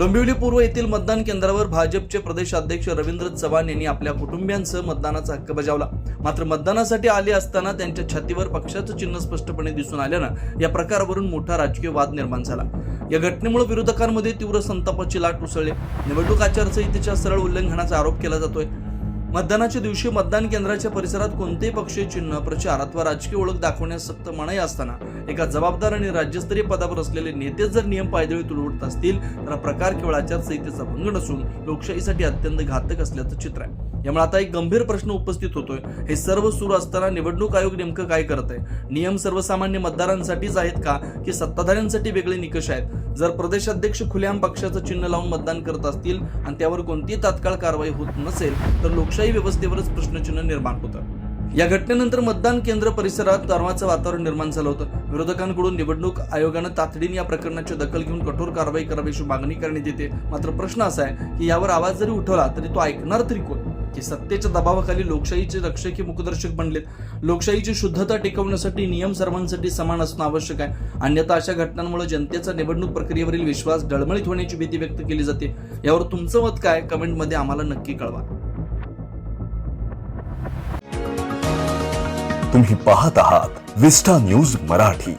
डोंबिवली पूर्व येथील मतदान केंद्रावर भाजपचे प्रदेशाध्यक्ष रवींद्र चव्हाण यांनी आपल्या कुटुंबियांसह मतदानाचा हक्क बजावला. मात्र मतदानासाठी आले असताना त्यांच्या छातीवर पक्षाचं चिन्ह स्पष्टपणे दिसून आल्यानं या प्रकारावरून मोठा राजकीय वाद निर्माण झाला. या घटनेमुळे विरोधकांमध्ये तीव्र संतापाची लाट उसळली. निवडणूक आचारसंहितेच्या सरळ उल्लंघनाचा आरोप केला जातोय. मतदानाच्या दिवशी मतदान केंद्राच्या परिसरात कोणतेही पक्षीय चिन्ह, प्रचार अथवा राजकीय ओळख दाखवण्यास सक्त मनाई असताना एका जबाबदार आणि राज्यस्तरीय पदावर असलेले नेते जर नियम पायदळी तुडवत असतील तर हा प्रकार केवळ आचारसंहितेचा भंग नसून लोकशाहीसाठी अत्यंत घातक असल्याचं चित्र आहे. यामुळे आता एक गंभीर प्रश्न उपस्थित होतोय. हे सर्व सुरू असताना निवडणूक आयोग नेमकं काय करत आहे? नियम सर्वसामान्य मतदारांसाठीच आहेत का की सत्ताधाऱ्यांसाठी वेगळे निकष आहेत? जर प्रदेशाध्यक्ष खुलेआम पक्षाचं चिन्ह लावून मतदान करत असतील आणि त्यावर कोणतीही तात्काळ कारवाई होत नसेल तर लोकशाही व्यवस्थेवरच प्रश्नचिन्ह निर्माण होतं. या घटनेनंतर मतदान केंद्र परिसरात तणावाचं वातावरण निर्माण झालं होतं. विरोधकांकडून निवडणूक आयोगानं तातडीने या प्रकरणाची दखल घेऊन कठोर कारवाई करावी अशी मागणी करण्यात येते. मात्र प्रश्न असा आहे की यावर आवाज जरी उठवला तरी तो ऐकणार तरी कोण? की सत्तेच्या दबावाखाली लोकशाहीचे रक्षक हे मुखदर्शक बनलेत. लोकशाहीची शुद्धता टिकवण्यासाठी नियम सर्वांसाठी समान असणं आवश्यक आहे. अन्यथा अशा घटनांमुळे जनतेचा निवडणूक प्रक्रियेवरील विश्वास डळमळीत होण्याची भीती व्यक्त केली जाते. यावर तुमचं मत काय? कमेंटमध्ये आम्हाला नक्की कळवा. तुम्ही पाहत आहात विस्टा न्यूज मराठी.